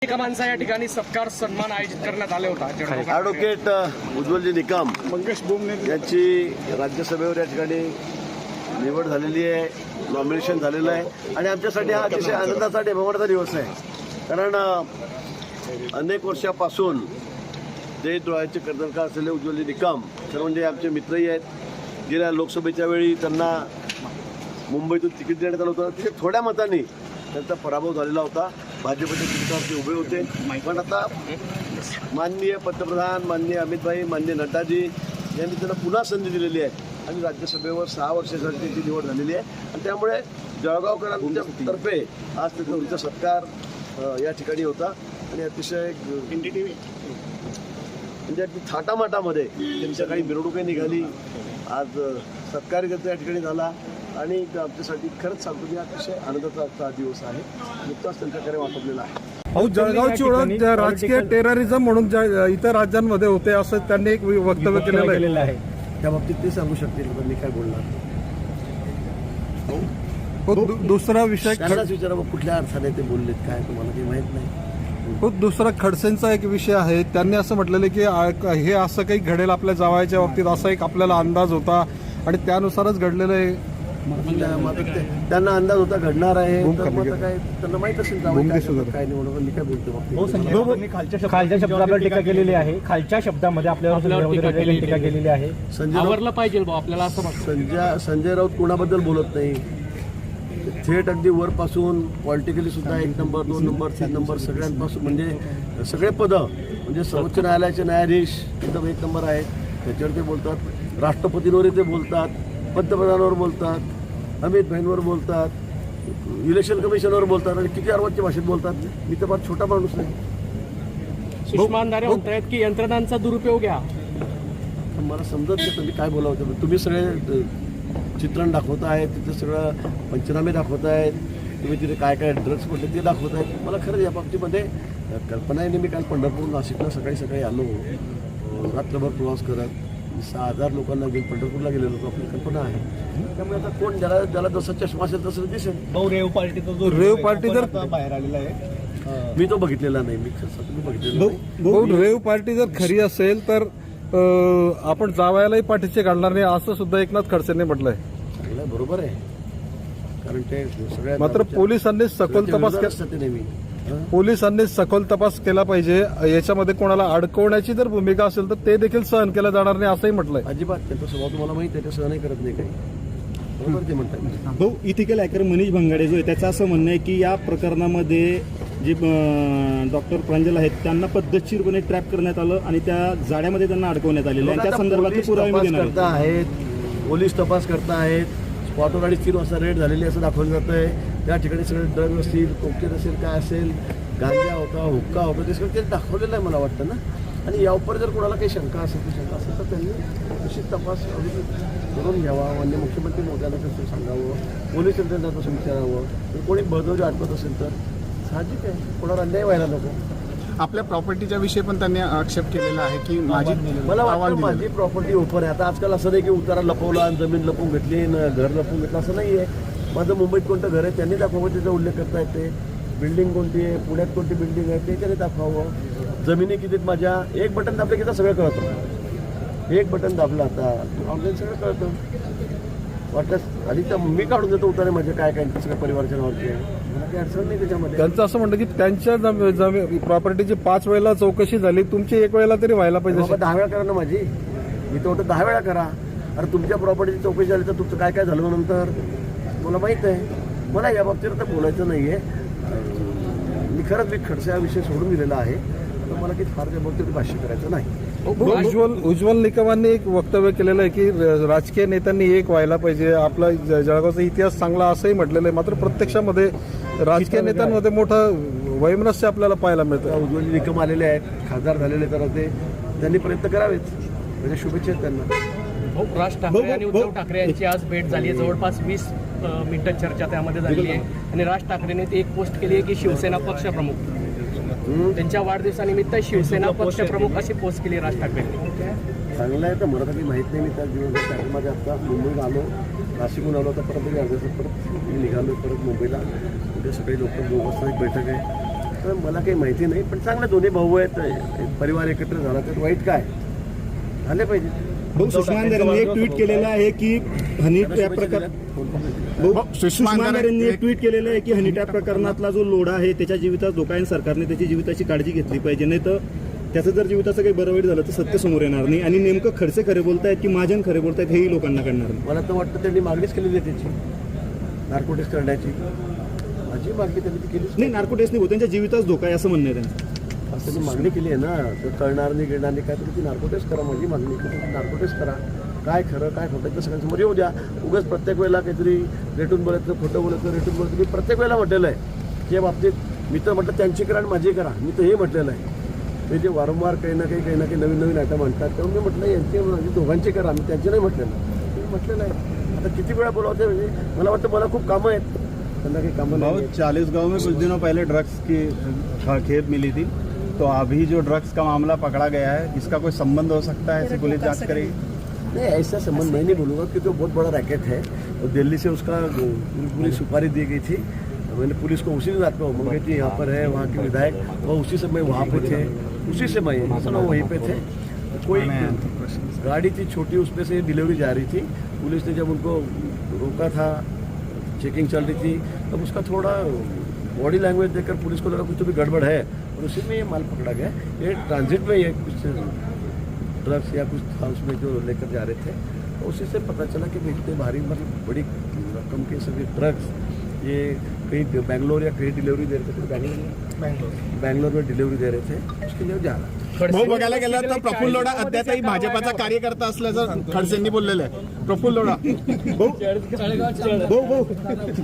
निकमांचा या ठिकाणी सत्कार सन्मान आयोजित करण्यात आले होता. ॲडव्होकेट उज्ज्वलजी निकम यांची राज्यसभेवर या ठिकाणी निवड झालेली आहे, नॉमिनेशन झालेलं आहे आणि आमच्यासाठी हा अतिशय आनंदाचा डेमावडचा दिवस आहे. कारण अनेक वर्षापासून जे डोळ्याचे कर्तनकार असलेले उज्ज्वलजी निकम तर म्हणजे आमचे मित्रही आहेत. गेल्या लोकसभेच्या वेळी त्यांना मुंबईतून तिकीट देण्यात आलं होतं. अतिशय थोड्या मतांनी त्यांचा पराभव झालेला होता. भाजपच्या तिकिटावरती उभे होते. पण आता माननीय पंतप्रधान, माननीय अमितभाई, माननीय नड्डाजी यांनी त्यांना पुन्हा संधी दिलेली आहे आणि राज्यसभेवर 6 वर्षासाठी त्यांची निवड झालेली आहे आणि त्यामुळे जळगावकरांच्या तर्फे आज त्यांचा सत्कार या ठिकाणी होता आणि अतिशय म्हणजे अगदी थाटामाटामध्ये त्यांच्या काही मिरवणुकी निघाली. आज सत्कार या ठिकाणी झाला आणि आमच्यासाठी खरंच सांगतो की अतिशय आनंदाचा दिवस आहे. नुकताच त्यांच्याकडे वापरलेला आहे. जळगावची ओळख राजकीय टेररिझम म्हणून इतर राज्यांमध्ये होते असं त्यांनी एक वक्तव्य केलेलं आहे. त्या बाबतीत ते सांगू शकतील, पण मी काय बोलणार. दुसरा विषय त्यांनाच विचारा कुठल्या अर्थाने ते बोललेत, काय तुम्हाला काही माहित नाही. दुसरा खडसेंचा एक विषय आहे. त्यांनी असं म्हटलेलं की हे असं काही घडेल आपल्या जावयाच्या बाबतीत असा एक आपल्याला अंदाज होता आणि त्यानुसारच घडलेलं आहे. त्यांना अंदाज होता घडणार आहे तर मग काय त्यांना माहित असेल काय निवडणूक. मी काय बोलतो खालच्या शब्दावर टीका केलेली आहे. खालच्या शब्दामध्ये आपल्यावर टीका केलेली आहे. आवरलं पाहिजे आपल्याला असं वाटतं. संजय राऊत कोणाबद्दल बोलत नाही. थेट अगदी वरपासून पॉलिटिकली सुद्धा 1 नंबर 2 नंबर 3 नंबर सगळ्यांपासून म्हणजे सगळे पदं म्हणजे सर्वोच्च न्यायालयाचे न्यायाधीश एकदम 1 नंबर आहेत. त्याच्यावर ते बोलतात. राष्ट्रपतींवरही ते बोलतात, पंतप्रधानावर बोलतात, अमित भाईंवर बोलतात, इलेक्शन कमिशनवर बोलतात आणि किती अर्वाच्या भाषेत बोलतात. मी तर फार छोटा माणूस नाही. सुषमा अंधारे म्हणतायत की यंत्रणांचा दुरुपयोग घ्या. मला समजत नाही तुम्ही काय बोलावं. तुम्ही सगळे चित्रण दाखवत आहेत, तिथे सगळं पंचनामे दाखवत आहेत, तुम्ही तिथे काय काय ड्रग्स पडले ते दाखवत आहेत. मला खरंच या बाबतीमध्ये कल्पना आहे. मी काल पंढरपूर नाशिकला सकाळी आलो, रात्रभर प्रवास करत 6,000 लोकांना घेऊन पंढरपूरला गेलेलो होतो. आपली कल्पना आहे. त्यामुळे आता कोण ज्याला जसा चष्मा असेल तसं दिसेल. रेव पार्टी जर बाहेर आलेला आहे, मी तो बघितलेला नाही. मी बघितलेला नाही. रेव पार्टी जर खरी असेल तर आपण जावयालाही पाठीचे घालणार नाही असं सुद्धा एकनाथ खडसेंनी म्हटलंय. चांगलं बरोबर आहे. कारण ते सगळ्या मात्र पोलिसांनी सखोल तपास केला पाहिजे. याच्यामध्ये कोणाला अडकवण्याची जर भूमिका असेल तर ते देखील सहन केलं जाणार नाही असंही म्हटलंय. अजिबात त्यांचा स्वभाव तुम्हाला माहिती आहे. ते सहनही करत नाही काही. बरोबर ते म्हणतात. भाऊ, इथिकल हॅकर मनीष भंगाडे जो आहे त्याचं असं म्हणणं आहे की या प्रकरणामध्ये जे डॉक्टर प्रांजल आहेत त्यांना पद्धतशीरपणे ट्रॅप करण्यात आलं आणि त्या जाड्यामध्ये त्यांना अडकवण्यात आलेलं आहे. त्या संदर्भातले पुरावे करता आहेत, पोलीस तपास करता आहेत. स्पॉटवर 3:30 वाजता रेड झालेली असं दाखवलं जातं आहे. त्या ठिकाणी सगळे ड्रग असतील, कोकेन असेल, काय असेल, गांजा होता, हुक्का होता, ते सगळं ते दाखवलेलं आहे मला वाटतं ना. आणि यावर जर कोणाला काही शंका असेल तर त्यांनी निश्चित तपास करून घ्यावा. माननीय मुख्यमंत्री मोदयांना कसं सांगावं, पोलीस यंत्रणेला तसं विचारावं. जर कोणी बळजबरी अडकत असेल तर साहजिक आहे, कोणाला अन्याय व्हायला नको. आपल्या प्रॉपर्टीच्या विषयी पण त्यांनी आक्षेप केलेला आहे की मला वाटतं माझी प्रॉपर्टी ओपन आहे. आता आजकाल असं नाही की उतारा लपवला आणि जमीन लपवून घेतली, घर लपवून घेतलं, असं नाही आहे. माझं मुंबईत कोणतं घर आहे त्यांनी दाखवावं, त्याचा उल्लेख करता येते. बिल्डिंग कोणती आहे, पुण्यात कोणती बिल्डिंग आहे ते त्यांनी दाखवावं. जमिनी कितीत माझ्या, एक बटन दाबलं की सगळं कळतं. एक बटन दाबलं आता ऑनलाईन सगळं कळतं. वाटलं आणि त्या मी काढून देतो उतारे माझे काय काय सगळ्या परिवाराच्या नावाची आहे. मला काही अडचण नाही त्याच्यामध्ये. त्यांचं असं म्हणतं की त्यांच्या प्रॉपर्टीची 5 वेळेला चौकशी झाली, तुमची 1 वेळेला तरी व्हायला पाहिजे. 10 वेळा करा ना माझी. मी तर म्हणतो 10 वेळा करा. अरे तुमच्या प्रॉपर्टीची चौकशी झाली तर तुमचं काय काय झालं नंतर मला माहीत आहे. मला या बाबतीत तर बोलायचं नाही आहे. मी खडसे हा विषय सोडून दिलेला आहे. तर मला काही फार त्या बाबतीत भाष्य करायचं नाही. उज्ज्वल निकमांनी एक वक्तव्य केलेलं आहे की राजकीय नेत्यांनी एक व्हायला पाहिजे. आपला जळगावचा इतिहास चांगला असंही म्हटलेलं आहे. मात्र प्रत्यक्षामध्ये राजकीय नेत्यांमध्ये मोठं वैमनस्य आपल्याला पाहायला मिळतं. उज्ज्वल निकम आलेले आहेत, खासदार झालेले, तर त्यांनी प्रयत्न करावेच. म्हणजे शुभेच्छा आहेत त्यांना. राज ठाकरे आणि उद्धव ठाकरे यांची आज भेट झाली आहे. जवळपास 20 मिनिटं चर्चा त्यामध्ये झालेली आहे आणि राज ठाकरेंनी ती एक पोस्ट केली आहे की शिवसेना पक्षप्रमुख. त्यांच्या वाढदिवसानिमित्त शिवसेना पक्षप्रमुख अशी पोस्ट केली राज ठाकरेंनी. चांगलं आहे. तर मला काही माहीत नाही. मी त्या दिवस माझ्या आता मुंबईला आलो, नाशिकहून आलो, तर परत मी अर्ध्या परत मी निघालो परत मुंबईला. उद्या सकाळी लोक 2 वाजता एक बैठक आहे. तर मला काही माहिती नाही, पण चांगले दोन्ही भाऊ आहेत, परिवार एकत्र झाला तर वाईट काय, झाले पाहिजे. भाऊ सुषमा अंधारेंनी एक ट्विट केलेलं आहे की हनी ट्रॅप प्रकार सुषमा अंधारेंनी एक ट्विट केलेलं आहे की हनी ट्रॅप प्रकरणातला जो लोढा आहे त्याच्या जीवितास धोका आहे, सरकारने त्याची जीविताची काळजी घेतली पाहिजे, नाही तर त्याचं जर जीविताचं काही बरं वाईट झालं तर सत्य समोर येणार नाही. आणि नेमकं खडसे खरे बोलतायत की महाजन खरे बोलतायत हेही लोकांना कळणार नाही. मला तर वाटतं त्यांनी मागणीच केलेली आहे त्याची, नार्कोटिक्स करण्याची. माझी मागणी त्यांनी ती केलीच नाही, नार्कोटिक्स नाही, त्यांच्या जीवितास धोका आहे असं म्हणणं आहे त्यांचं. असं त्यांनी मागणी केली आहे ना, तर कळणार नाही गिळणार नाही काय, तर ती नार्कोटिक्स करा. माझी मागणी की तुम्ही नार्कोटिक्स करा, काय खरं काय खोटं तर सगळ्यांसमोर येऊ द्या. उगाच प्रत्येक वेळेला काहीतरी रेटून बोलायचं, खोटं बोलायचं, रेटून बोलायचं. मी प्रत्येक वेळेला म्हटलेलं आहे की या बाबतीत मी तर म्हटलं त्यांची करा आणि माझी करा. मी तर हे म्हटलेलं आहे. ते जे वारंवार काही ना काही नवीन नवीन आयटम म्हणतात, तेव्हा मी म्हटलं यांची माझी दोघांची करा, मी त्यांची नाही म्हटलेलं. मी म्हटलेलं आहे. आता किती वेळा बोलावते, म्हणजे मला वाटतं मला खूप कामं आहेत, त्यांना काही कामं नाही. चालीसगांव में कुछ दिनों पहले ड्रग्स की खेप मिली थी, तो अभी जो ड्रग्स का मामला पकड़ा गया है, इसका कोई संबंध हो सकता है? ऐसी पुलिस जांच करेगी? नहीं, ऐसा संबंध मैं नहीं बोलूँगा क्योंकि वो बहुत बड़ा रैकेट है और दिल्ली से उसका पूरी सुपारी दी गई थी. मैंने पुलिस को उसी रात में मंगे थी, यहाँ पर है वहाँ के विधायक, वो उसी समय वहाँ पे थे, उसी समय वहीं पे थे. कोई गाड़ी थी छोटी, उसमें से डिलीवरी जा रही थी. पुलिस ने जब उनको रोका था, चेकिंग चल रही थी, तब उसका थोड़ा बॉडी लैंग्वेज देखकर पुलिस को लगा कुछ तो भी गड़बड़ है और उसी में ये माल पकड़ा गया. ये ट्रांजिट में ये कुछ ड्रग्स या कुछ हाउस में जो लेकर जा रहे थे, तो उसी से पता चला कि इतने भारी मतलब बड़ी रकम के सभी ड्रग्स ये कहीं बेंगलोर या कहीं डिलीवरी दे रहे थे. बेंगलोर में डिलीवरी दे रहे थे, उसके लिए जा रहा. भाऊ बघायला गेलं तर प्रफुल्ल लोढा अद्यापही भाजपाचा कार्यकर्ता असल्याचं खडसेंनी बोललेलं आहे. प्रफुल्ल लोढा भाऊ